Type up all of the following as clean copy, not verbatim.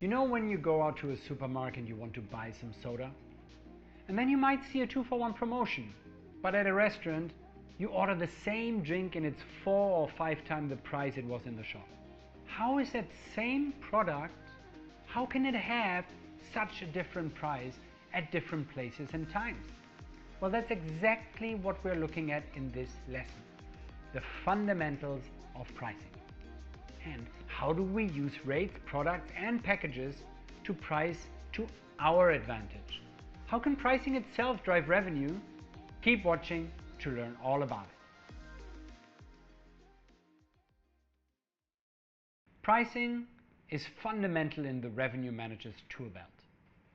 You know when you go out to a supermarket and you want to buy some soda? And then you might see a 2-for-1 promotion, but at a restaurant you order the same drink and it's 4 or 5 times the price it was in the shop. How is that same product, how can it have such a different price at different places and times? Well, that's exactly what we're looking at in this lesson. The fundamentals of pricing. And how do we use rates, products and packages to price to our advantage? How can pricing itself drive revenue? Keep watching to learn all about it. Pricing is fundamental in the revenue manager's tool belt.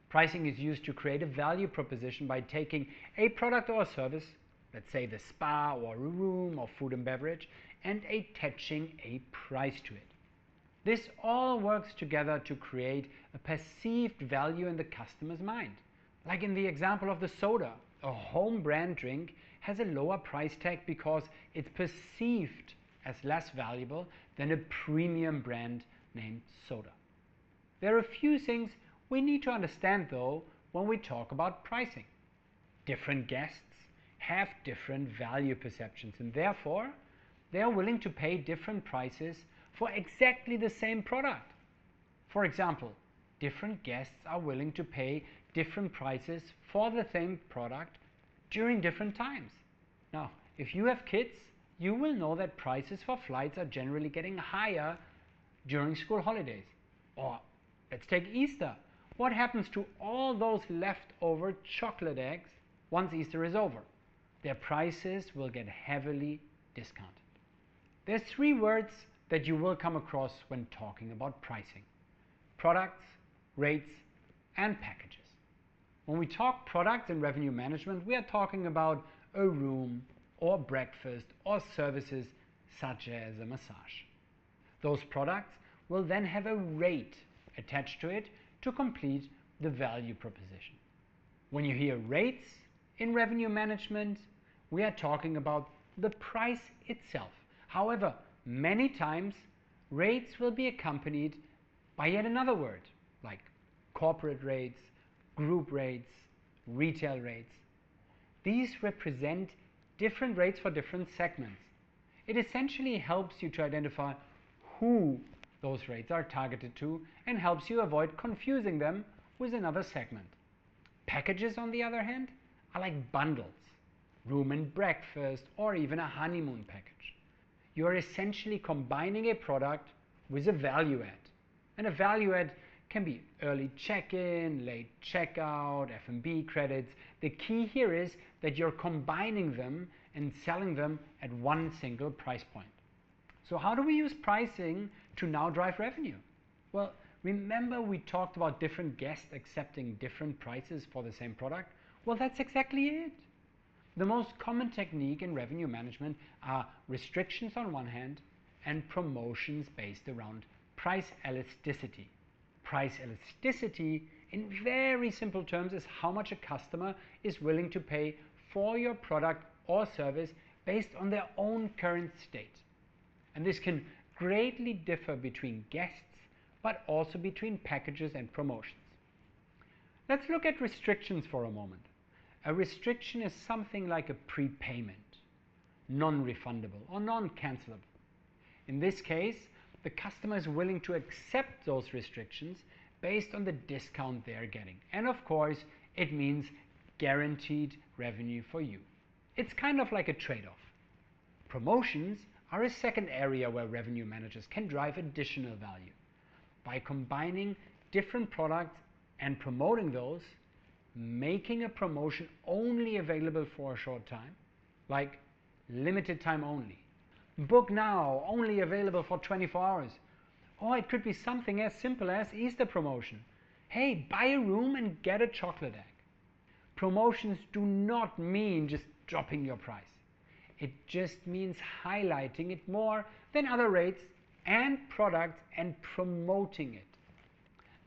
Pricing is used to create a value proposition by taking a product or a service, let's say the spa or a room or food and beverage, and attaching a price to it. This all works together to create a perceived value in the customer's mind. Like in the example of the soda, a home brand drink has a lower price tag because it's perceived as less valuable than a premium brand named soda. There are a few things we need to understand though when we talk about pricing. Different guests have different value perceptions and therefore they are willing to pay different prices for exactly the same product. For example, different guests are willing to pay different prices for the same product during different times. Now, if you have kids, you will know that prices for flights are generally getting higher during school holidays. Or let's take Easter. What happens to all those leftover chocolate eggs once Easter is over? Their prices will get heavily discounted. There's 3 words that you will come across when talking about pricing: products, rates, and packages. When we talk products and revenue management, we are talking about a room or breakfast or services such as a massage. Those products will then have a rate attached to it to complete the value proposition. When you hear rates in revenue management, we are talking about the price itself. However, many times rates will be accompanied by yet another word like corporate rates, group rates, retail rates. These represent different rates for different segments. It essentially helps you to identify who those rates are targeted to and helps you avoid confusing them with another segment. Packages, on the other hand, are like bundles, room and breakfast, or even a honeymoon package. You are essentially combining a product with a value add. And a value add can be early check-in, late checkout, F&B credits. The key here is that you're combining them and selling them at one single price point. So how do we use pricing to now drive revenue? Well, remember we talked about different guests accepting different prices for the same product? Well, that's exactly it. The most common technique in revenue management are restrictions on one hand and promotions based around price elasticity. Price elasticity, in very simple terms, is how much a customer is willing to pay for your product or service based on their own current state. And this can greatly differ between guests, but also between packages and promotions. Let's look at restrictions for a moment. A restriction is something like a prepayment, non-refundable or non-cancelable. In this case, the customer is willing to accept those restrictions based on the discount they're getting. And of course, it means guaranteed revenue for you. It's kind of like a trade-off. Promotions are a second area where revenue managers can drive additional value. By combining different products and promoting those, making a promotion only available for a short time, like limited time only. Book now, only available for 24 hours. Or it could be something as simple as Easter promotion. Hey, buy a room and get a chocolate egg. Promotions do not mean just dropping your price. It just means highlighting it more than other rates and products and promoting it.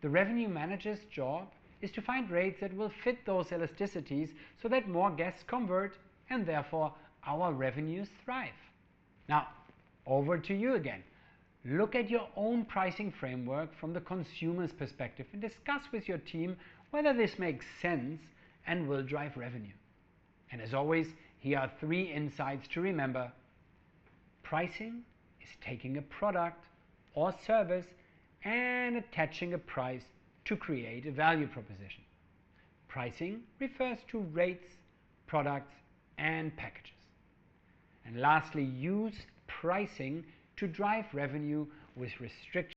The revenue manager's job is to find rates that will fit those elasticities so that more guests convert and therefore our revenues thrive. Now, over to you again. Look at your own pricing framework from the consumer's perspective and discuss with your team whether this makes sense and will drive revenue. And as always, here are 3 insights to remember. Pricing is taking a product or service and attaching a price to create a value proposition. Pricing refers to rates, products, and packages. And lastly, use pricing to drive revenue with restrictions